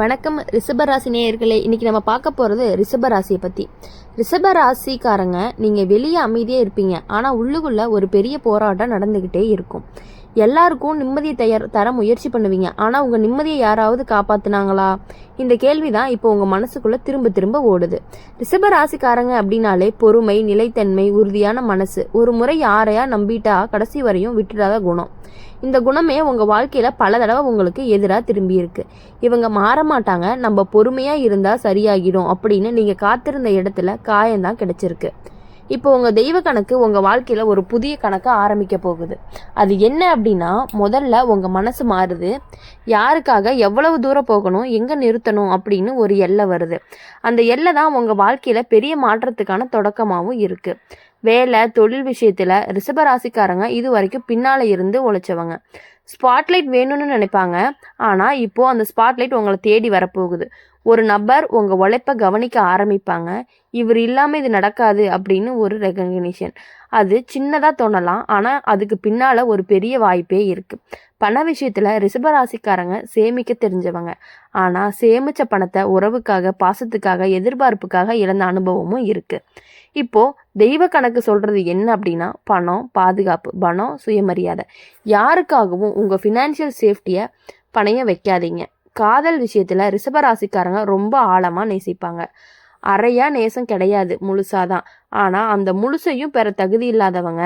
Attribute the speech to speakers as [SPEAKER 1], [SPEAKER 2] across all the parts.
[SPEAKER 1] வணக்கம் ரிஷபராசி நேயர்களே. இன்னைக்கு நம்ம பார்க்க போகிறது ரிஷபராசியை பற்றி. ரிஷபராசிக்காரங்க நீங்கள் வெளியே அமைதியாக இருப்பீங்க, ஆனால் உள்ளுக்குள்ளே ஒரு பெரிய போராட்டம் நடந்துக்கிட்டே இருக்கும். எல்லாருக்கும் நிம்மதியை தர முயற்சி பண்ணுவீங்க, ஆனால் உங்கள் நிம்மதியை யாராவது காப்பாற்றினாங்களா? இந்த கேள்வி தான் இப்போ உங்கள் மனசுக்குள்ளே திரும்ப திரும்ப ஓடுது. ரிஷபராசிக்காரங்க அப்படின்னாலே பொறுமை, நிலைத்தன்மை, உறுதியான மனசு. ஒரு முறை யாரையா நம்பிட்டா கடைசி வரையும் விட்டுடாத குணம். இந்த குணமே உங்கள் வாழ்க்கையில் பல தடவை உங்களுக்கு எதிராக திரும்பி இருக்கு. இவங்க மாற மாட்டாங்க, நம்ம பொறுமையாக இருந்தால் சரியாகிடும் அப்படின்னு நீங்கள் காத்திருந்த இடத்துல காயம்தான் கிடைச்சிருக்கு. இப்போ உங்கள் தெய்வ கணக்கு உங்கள் வாழ்க்கையில் ஒரு புதிய கணக்கை ஆரம்பிக்க போகுது. அது என்ன அப்படின்னா, முதல்ல உங்கள் மனசு மாறுது. யாருக்காக எவ்வளவு தூரம் போகணும், எங்கே நிறுத்தணும் அப்படின்னு ஒரு எல்லை வருது. அந்த எல்லை தான் உங்கள் வாழ்க்கையில் பெரிய மாற்றத்துக்கான தொடக்கமாகவும் இருக்குது. வேலை, தொழில் விஷயத்தில் ரிஷபராசிக்காரங்க இது வரைக்கும் பின்னால் இருந்து உழைச்சவங்க. ஸ்பாட்லைட் வேணும்னு நினைப்பாங்க, ஆனால் இப்போது அந்த ஸ்பாட்லைட் உங்களை தேடி வரப்போகுது. ஒரு நபர் உங்கள் உழைப்பை கவனிக்க ஆரம்பிப்பாங்க. இவர் இல்லாமல் இது நடக்காது அப்படின்னு ஒரு ரெகக்னிஷன். அது சின்னதாக தோணலாம், ஆனால் அதுக்கு பின்னால் ஒரு பெரிய வாய்ப்பே இருக்குது. பண விஷயத்தில் ரிஷபராசிக்காரங்க சேமிக்க தெரிஞ்சவங்க, ஆனால் சேமித்த பணத்தை உறவுக்காக, பாசத்துக்காக, எதிர்பார்ப்புக்காக இழந்த அனுபவமும் இருக்குது. இப்போது தெய்வ கணக்கு சொல்கிறது என்ன அப்படின்னா, பணம், பாதுகாப்பு, பணம், சுயமரியாதை. யாருக்காகவும் உங்கள் ஃபினான்ஷியல் சேஃப்டியை பணைய வைக்காதீங்க. காதல் விஷயத்தில் ரிஷபராசிக்காரங்க ரொம்ப ஆழமாக நேசிப்பாங்க. அறையா நேசம் கிடையாது, முழுசாதான். ஆனால் அந்த முழுசையும் பெற தகுதி இல்லாதவங்க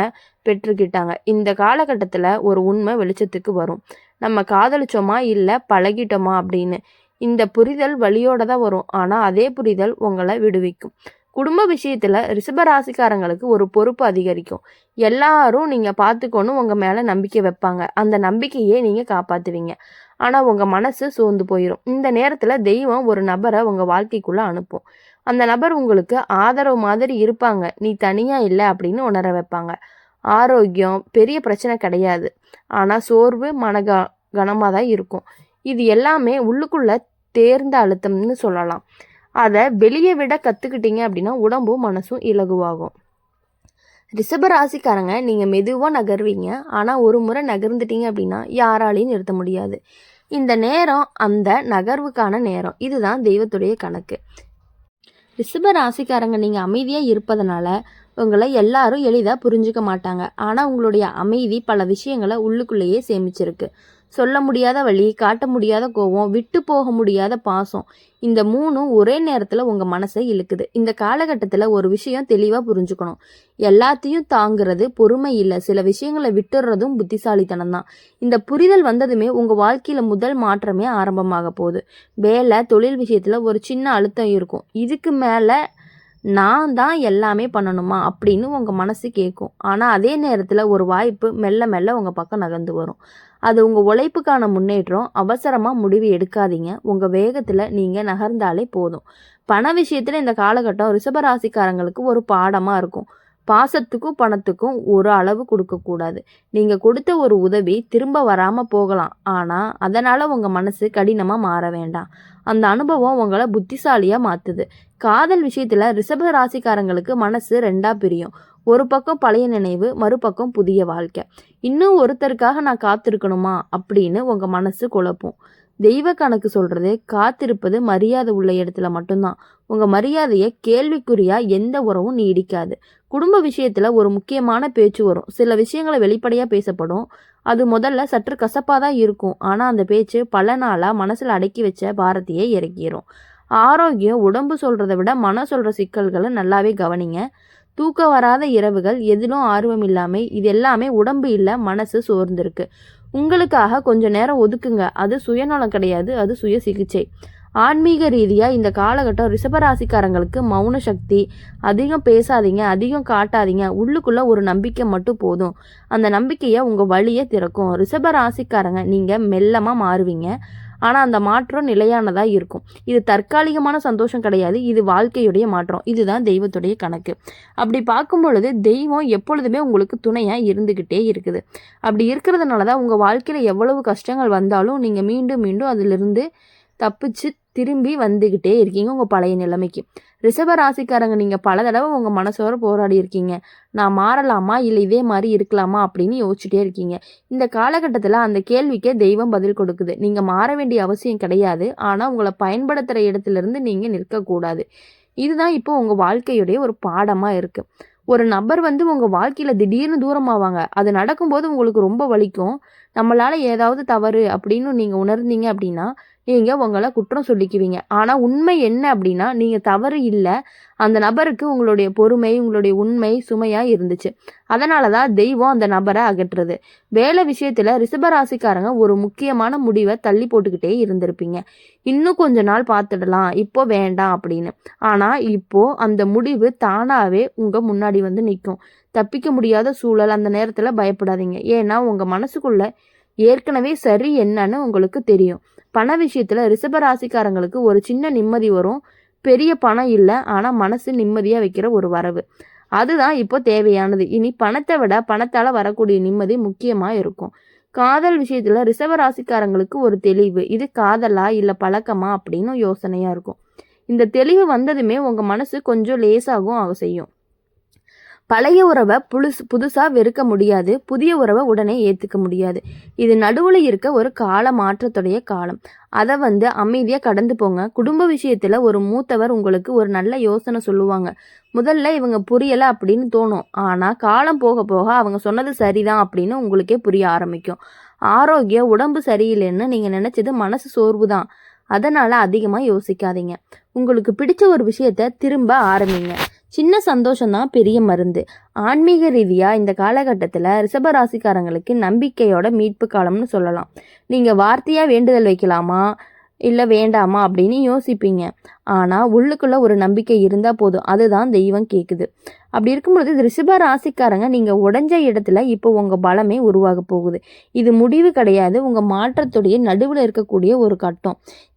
[SPEAKER 1] பெற்றுக்கிட்டாங்க. இந்த காலகட்டத்தில் ஒரு உண்மை வெளிச்சத்துக்கு வரும். நம்ம காதலிச்சோமா இல்லை பழகிட்டோமா அப்படின்னு. இந்த புரிதல் வழியோட தான் வரும், ஆனால் அதே புரிதல் உங்களை விடுவிக்கும். குடும்ப விஷயத்தில் ரிஷபராசிக்காரங்களுக்கு ஒரு பொறுப்பு அதிகரிக்கும். எல்லாரும் நீங்கள் பார்த்துக்கணும் உங்கள் மேலே நம்பிக்கை வைப்பாங்க. அந்த நம்பிக்கையே நீங்கள் காப்பாற்றுவீங்க, ஆனால் உங்கள் மனசு சோர்ந்து போயிடும். இந்த நேரத்தில் தெய்வம் ஒரு நபரை உங்கள் வாழ்க்கைக்குள்ளே அனுப்பும். அந்த நபர் உங்களுக்கு ஆதரவு மாதிரி இருப்பாங்க, நீ தனியாக இல்லை அப்படின்னு உணர வைப்பாங்க. ஆரோக்கியம் பெரிய பிரச்சனை கிடையாது, ஆனால் சோர்வு கனமாக தான் இருக்கும். இது எல்லாமே உள்ளுக்குள்ளே தேர்ந்த அழுத்தம்னு சொல்லலாம். அதை வெளியே விட கற்றுக்கிட்டீங்க அப்படின்னா உடம்பும் மனசும் இலகுவாகும். ரிஷபராசிக்காரங்க நீங்கள் மெதுவாக நகர்வீங்க, ஆனால் ஒரு முறை நகர்ந்துட்டீங்க அப்படின்னா யாராலையும் நிறுத்த முடியாது. இந்த நேரம் அந்த நகர்வுக்கான நேரம். இதுதான் தெய்வத்துடைய கணக்கு. ரிஷபராசிக்காரங்க நீங்கள் அமைதியாக இருப்பதனால உங்களை எல்லாரும் எளிதாக புரிஞ்சுக்க மாட்டாங்க, ஆனால் உங்களுடைய அமைதி பல விஷயங்களை உள்ளுக்குள்ளேயே சேமிச்சிருக்கு. சொல்ல முடியாத வலி, காட்ட முடியாத கோபம், விட்டு போக முடியாத பாசம், இந்த மூணும் ஒரே நேரத்தில் உங்கள் மனசை இழுக்குது. இந்த காலகட்டத்தில் ஒரு விஷயம் தெளிவாக புரிஞ்சுக்கணும். எல்லாத்தையும் தாங்கிறது பொறுமை இல்லை, சில விஷயங்களை விட்டுறதும் புத்திசாலித்தனம் தான். இந்த புரிதல் வந்ததுமே உங்கள் வாழ்க்கையில் முதல் மாற்றமே ஆரம்பமாக போகுது. வேலை, தொழில் விஷயத்தில் ஒரு சின்ன அழுத்தம் இருக்கும். இதுக்கு மேலே நான் தான் எல்லாமே பண்ணணுமா அப்படின்னு உங்கள் மனசு கேட்கும். ஆனால் அதே நேரத்தில் ஒரு வாய்ப்பு மெல்ல மெல்ல உங்கள் பக்கம் நகர்ந்து வரும். அது உங்கள் உழைப்புக்கான முன்னேற்றம். அவசரமாக முடிவு எடுக்காதீங்க, உங்கள் வேகத்தில் நீங்கள் நகர்ந்தாலே போதும். பண விஷயத்தில் இந்த காலகட்டம் ரிஷபராசிக்காரங்களுக்கு ஒரு பாடமாக இருக்கும். பாசத்துக்கும் பணத்துக்கும் ஒரு அளவு கொடுக்கக்கூடாது. நீங்கள் கொடுத்த ஒரு உதவி திரும்ப வராமல் போகலாம், ஆனால் அதனால் உங்கள் மனசு கடினமாக மாற வேண்டாம். அந்த அனுபவம் உங்களை புத்திசாலியாக மாற்றுது. காதல் விஷயத்தில் ரிஷபராசிக்காரங்களுக்கு மனசு ரெண்டாக பிரியும். ஒரு பக்கம் பழைய நினைவு, மறுபக்கம் புதிய வாழ்க்கை. இன்னும் ஒருத்தருக்காக நான் காத்திருக்கணுமா அப்படின்னு உங்கள் மனசு குழப்பும். தெய்வ கணக்கு சொல்கிறது, காத்திருப்பது மரியாதை உள்ள இடத்துல மட்டும்தான். உங்கள் மரியாதையை கேள்விக்குறியா எந்த உறவும் நீடிக்காது. குடும்ப விஷயத்தில் ஒரு முக்கியமான பேச்சு வரும். சில விஷயங்களை வெளிப்படையாக பேசப்படும். அது முதல்ல சற்று கசப்பாக தான் இருக்கும், ஆனால் அந்த பேச்சு பல நாளாக மனசில் அடக்கி வச்ச பாரத்தையே இறக்கிடும். ஆரோக்கியம் உடம்பு சொல்கிறத விட மனம் சொல்கிற சிக்கல்களை நல்லாவே கவனிங்க. தூக்கம் வராத இரவுகள், எதிலும் ஆர்வம் இல்லாமல், இது எல்லாமே உடம்பு இல்லை, மனசு சோர்ந்திருக்கு. உங்களுக்காக கொஞ்சம் நேரம் ஒதுக்குங்க. அது சுயநலம் கிடையாது, அது சுய சிகிச்சை. ஆன்மீக ரீதியாக இந்த காலகட்டம் ரிஷபராசிக்காரங்களுக்கு மௌன சக்தி. அதிகம் பேசாதீங்க, அதிகம் காட்டாதீங்க. உள்ளுக்குள்ளே ஒரு நம்பிக்கை மட்டும் போதும். அந்த நம்பிக்கையை உங்கள் வழியை திறக்கும். ரிஷபராசிக்காரங்க நீங்கள் மெல்லமாக மாறுவீங்க, ஆனால் அந்த மாற்றம் நிலையானதாக இருக்கும். இது தற்காலிகமான சந்தோஷம் கிடையாது, இது வாழ்க்கையுடைய மாற்றம். இதுதான் தெய்வத்துடைய கணக்கு. அப்படி பார்க்கும் பொழுது தெய்வம் எப்பொழுதுமே உங்களுக்கு துணையாக இருந்துக்கிட்டே இருக்குது. அப்படி இருக்கிறதுனால தான் உங்கள் வாழ்க்கையில் எவ்வளவு கஷ்டங்கள் வந்தாலும் நீங்கள் மீண்டும் மீண்டும் அதிலிருந்து தப்பிச்சு திரும்பி வந்துக்கிட்டே இருக்கீங்க உங்கள் பழைய நிலைமைக்கு. ரிஷப ராசிக்காரங்க, நீங்கள் பல தடவை உங்கள் மனசோட போராடி இருக்கீங்க. நான் மாறலாமா இல்லை இதே மாதிரி இருக்கலாமா அப்படின்னு யோசிச்சுட்டே இருக்கீங்க. இந்த காலகட்டத்தில் அந்த கேள்விக்கே தெய்வம் பதில் கொடுக்குது. நீங்கள் மாற வேண்டிய அவசியம் கிடையாது, ஆனால் உங்களை பயன்படுத்துகிற இடத்துலேருந்து நீங்கள் நிற்கக்கூடாது. இதுதான் இப்போ உங்கள் வாழ்க்கையுடைய ஒரு பாடமாக இருக்குது. ஒரு நபர் உங்கள் வாழ்க்கையில் திடீர்னு தூரமாவாங்க. அது நடக்கும்போது உங்களுக்கு ரொம்ப வலிக்கும். நம்மளால் ஏதாவது தவறு அப்படின்னு நீங்கள் உணர்ந்தீங்க அப்படின்னா நீங்கள் உங்களை குற்றம் சொல்லிக்குவீங்க. ஆனால் உண்மை என்ன அப்படின்னா, நீங்கள் தவறு இல்லை. அந்த நபருக்கு உங்களுடைய பொறுமை, உங்களுடைய உண்மை சுமையாக இருந்துச்சு. அதனால தான் தெய்வம் அந்த நபரை அகற்றுறது. வேலை விஷயத்தில் ரிஷபராசிக்காரங்க ஒரு முக்கியமான முடிவை தள்ளி போட்டுக்கிட்டே இருந்திருப்பீங்க. இன்னும் கொஞ்ச நாள் பார்த்துடலாம், இப்போ வேண்டாம் அப்படின்னு. ஆனால் இப்போ அந்த முடிவு தானாகவே உங்கள் முன்னாடி நிற்கும். தப்பிக்க முடியாத சூழல் அந்த நேரத்தில் பயப்படாதீங்க. ஏன்னா உங்கள் மனசுக்குள்ள ஏற்கனவே சரி என்னன்னு உங்களுக்கு தெரியும். பண விஷயத்தில் ரிஷபராசிக்காரங்களுக்கு ஒரு சின்ன நிம்மதி வரும். பெரிய பணம் இல்லை, ஆனால் மனசு நிம்மதியாக வைக்கிற ஒரு வரவு. அதுதான் இப்போ தேவையானது. இனி பணத்தை விட பணத்தால் வரக்கூடிய நிம்மதி முக்கியமாக இருக்கும். காதல் விஷயத்தில் ரிஷபராசிக்காரங்களுக்கு ஒரு தெளிவு. இது காதலா இல்லை பழக்கமா அப்படின்னு யோசனையாக இருக்கும். இந்த தெளிவு வந்ததுமே உங்கள் மனசு கொஞ்சம் லேசாகவும் செய்யும். பழைய உறவை புதுசாக வெறுக்க முடியாது, புதிய உறவை உடனே ஏற்றுக்க முடியாது. இது நடுவில் இருக்க ஒரு கால மாற்றத்துடைய காலம். அதை அமைதியாக கடந்து போங்க. குடும்ப விஷயத்தில் ஒரு மூத்தவர் உங்களுக்கு ஒரு நல்ல யோசனை சொல்லுவாங்க. முதல்ல இவங்க புரியலை அப்படின்னு தோணும், ஆனால் காலம் போக போக அவங்க சொன்னது சரிதான் அப்படின்னு உங்களுக்கே புரிய ஆரம்பிக்கும். ஆரோக்கியம், உடம்பு சரியில்லைன்னு நீங்கள் நினச்சது மனசு சோர்வு தான். அதனால் அதிகமாக யோசிக்காதீங்க. உங்களுக்கு பிடிச்ச ஒரு விஷயத்த திரும்ப ஆரம்பிங்க. சின்ன சந்தோஷம்தான் பெரிய மருந்து. ஆன்மீக ரீதியாக இந்த காலகட்டத்தில் ரிஷபராசிக்காரங்களுக்கு நம்பிக்கையோட மீட்பு காலம்னு சொல்லலாம். நீங்கள் வார்த்தையாக வேண்டுதல் வைக்கலாமா இல்லை வேண்டாமா அப்படின்னு யோசிப்பீங்க. ஆனால் உள்ளுக்குள்ளே ஒரு நம்பிக்கை இருந்தால் போதும், அதுதான் தெய்வம் கேட்குது. அப்படி இருக்கும்பொழுது ரிஷப ராசிக்காரங்க, நீங்கள் உடஞ்ச இடத்துல இப்போ உங்கள் பலமே உருவாக போகுது. இது முடிவு கிடையாது, உங்கள் மாற்றத்துடைய நடுவில் இருக்கக்கூடிய ஒரு கட்டம்.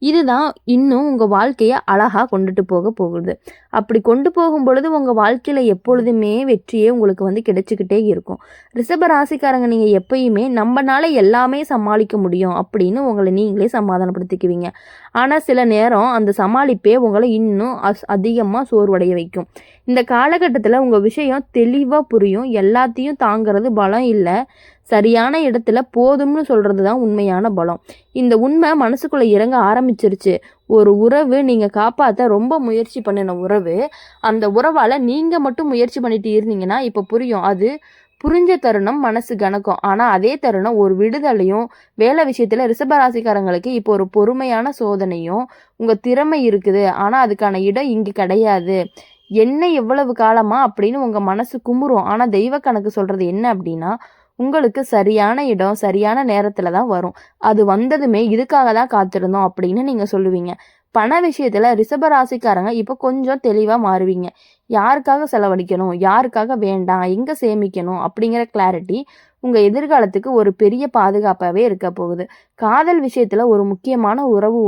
[SPEAKER 1] இதுதான் இன்னும் உங்கள் வாழ்க்கையை அழகாக கொண்டுட்டு போக போகுது. அப்படி கொண்டு போகும் பொழுது உங்கள் வாழ்க்கையில் எப்பொழுதுமே வெற்றியே உங்களுக்கு கிடைச்சிக்கிட்டே இருக்கும். ரிஷப ராசிக்காரங்க, நீங்கள் எப்பயுமே நம்மனால எல்லாமே சமாளிக்க முடியும் அப்படின்னு உங்களை நீங்களே சமாதானப்படுத்திக்குவீங்க. ஆனால் சில நேரம் அந்த சமாளிப்பே உங்களை இன்னும் அதிகமாக சோர்வடைய வைக்கும். இந்த காலகட்டத்தில் உங்கள் விஷயம் தெளிவாக புரியும். எல்லாத்தையும் தாங்கிறது பலம் இல்லை, சரியான இடத்துல போதும்னு சொல்கிறது தான் உண்மையான பலம். இந்த உண்மை மனசுக்குள்ளே இறங்க ஆரம்பிச்சிருச்சு. ஒரு உறவு நீங்கள் காப்பாற்ற ரொம்ப முயற்சி பண்ணின உறவு, அந்த உறவால் நீங்கள் மட்டும் முயற்சி பண்ணிட்டு இருந்தீங்கன்னா இப்போ புரியும். அது புரிஞ்ச தருணம் மனசு கணக்கும். ஆனால் அதே தருணம் ஒரு விடுதலையும். வேலை விஷயத்தில் ரிஷபராசிக்காரங்களுக்கு இப்போ ஒரு பொறுமையான சோதனையும். உங்கள் திறமை இருக்குது, ஆனால் அதுக்கான இடம் இங்கே கிடையாது. என்ன எவ்வளவு காலமா அப்படின்னு உங்கள் மனசு குமுறும். ஆனால் தெய்வ கணக்கு சொல்கிறது என்ன அப்படின்னா, உங்களுக்கு சரியான இடம் சரியான நேரத்தில் தான் வரும். அது வந்ததுமே இதுக்காக தான் காத்திருந்தோம் அப்படின்னு நீங்கள் சொல்லுவீங்க. பண விஷயத்தில் ரிஷபராசிக்காரங்க இப்போ கொஞ்சம் தெளிவாக மாறுவீங்க. யாருக்காக செலவழிக்கணும், யாருக்காக வேண்டாம், எங்கே சேமிக்கணும் அப்படிங்கிற கிளாரிட்டி உங்கள் எதிர்காலத்துக்கு ஒரு பெரிய பாதுகாப்பாகவே இருக்க போகுது. காதல் விஷயத்தில் ஒரு முக்கியமான உணர்வு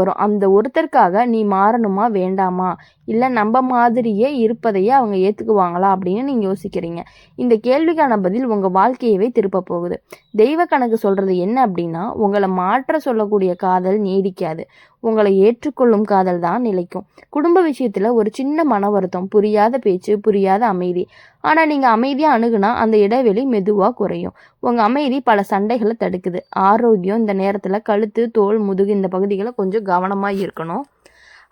[SPEAKER 1] வரும். அந்த ஒருத்தருக்காக நீ மாறணுமா வேண்டாமா, இல்லை நம்ம மாதிரியே இருப்பதையே அவங்க ஏற்றுக்குவாங்களா அப்படின்னு நீங்கள் யோசிக்கிறீங்க. இந்த கேள்விக்கான பதில் உங்கள் வாழ்க்கையவே திருப்ப போகுது. தெய்வ கணக்கு சொல்கிறது என்ன அப்படின்னா, உங்களை மாற்ற சொல்லக்கூடிய காதல் நீடிக்காது, உங்களை ஏற்றுக்கொள்ளும் காதல் தான் நிலைக்கும். குடும்ப விஷயத்தில் ஒரு சின்ன மன வருத்தம், புரியாத பேச்சு, புரியாத அமைதி. ஆனால் நீங்கள் அமைதியாக அணுகுனா அந்த இடைவெளி மெதுவாக குறையும். உங்கள் அமைதி பல சண்டைகளை தடுக்குது. ஆரோக்கியம் இந்த நேரத்தில் கழுத்து, தோல், முதுகு இந்த பகுதிகளை கொஞ்சம் கவனமாக இருக்கணும்.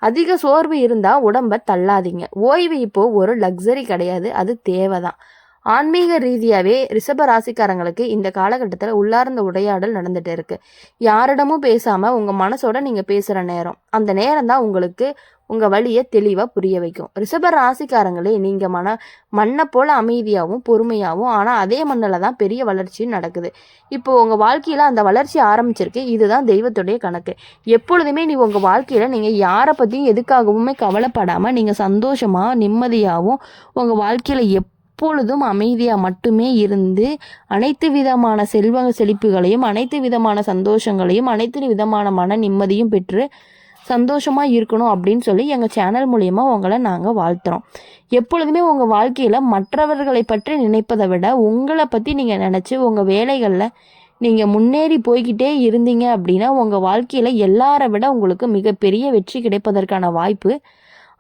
[SPEAKER 1] அதிக சோர்வு இருந்தால் உடம்பை தள்ளாதீங்க. ஓய்வு இப்போது ஒரு லக்ஸரி கிடையாது, அது தேவை தான். ஆன்மீக ரீதியாகவே ரிஷப ராசிக்காரங்களுக்கு இந்த காலகட்டத்தில் உள்ளார்ந்த உரையாடல் நடந்துகிட்டு இருக்குது. யாரிடமும் பேசாமல் உங்கள் மனசோட நீங்கள் பேசுகிற நேரம். அந்த நேரம் தான் உங்களுக்கு உங்கள் வழியை தெளிவாக புரிய வைக்கும். ரிஷப ராசிக்காரங்களே, நீங்கள் மண்ணை போல் அமைதியாகவும் பொறுமையாகவும், ஆனால் அதே மண்ணில் தான் பெரிய வளர்ச்சி நடக்குது. இப்போது உங்கள் வாழ்க்கையில் அந்த வளர்ச்சி ஆரம்பிச்சிருக்கு. இதுதான் தெய்வத்துடைய கணக்கு. எப்பொழுதுமே உங்கள் வாழ்க்கையில் நீங்கள் யாரை பற்றியும் எதுக்காகவுமே கவலைப்படாமல் நீங்கள் சந்தோஷமாக நிம்மதியாகவும் உங்கள் வாழ்க்கையில் எப்பொழுதும் அமைதியாக மட்டுமே இருந்து அனைத்து விதமான செழிப்புகளையும், அனைத்து விதமான சந்தோஷங்களையும், அனைத்து விதமான மன நிம்மதியும் பெற்று சந்தோஷமாக இருக்கணும் அப்படின்னு சொல்லி எங்கள் சேனல் மூலயமா உங்களை நாங்கள் வாழ்த்துறோம். எப்பொழுதுமே உங்கள் வாழ்க்கையில் மற்றவர்களை பற்றி நினைப்பதை விட உங்களை பற்றி நீங்கள் நினச்சி உங்கள் வேலைகளில் நீங்கள் முன்னேறி போய்கிட்டே இருந்தீங்க அப்படின்னா உங்கள் வாழ்க்கையில் எல்லாரை விட உங்களுக்கு மிகப்பெரிய வெற்றி கிடைப்பதற்கான வாய்ப்பு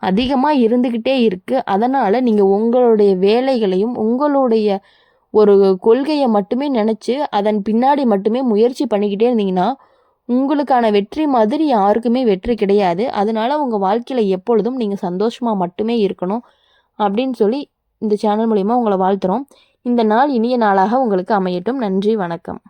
[SPEAKER 1] அதிகமாக இருந்துக்கிட்டே இருக்குது. அதனால் நீங்கள் உங்களுடைய வேலைகளையும் உங்களுடைய ஒரு கொள்கையை மட்டுமே நினச்சி அதன் பின்னாடி மட்டுமே முயற்சி பண்ணிக்கிட்டே இருந்தீங்கன்னா உங்களுக்கான வெற்றி மாதிரி யாருக்குமே வெற்றி கிடையாது. அதனால உங்கள் வாழ்க்கையில் எப்பொழுதும் நீங்கள் சந்தோஷமாக மட்டுமே இருக்கணும் அப்படின்னு சொல்லி இந்த சேனல் மூலிமா உங்களை வாழ்த்துறோம். இந்த நாள் இனிய நாளாக உங்களுக்கு அமையட்டும். நன்றி, வணக்கம்.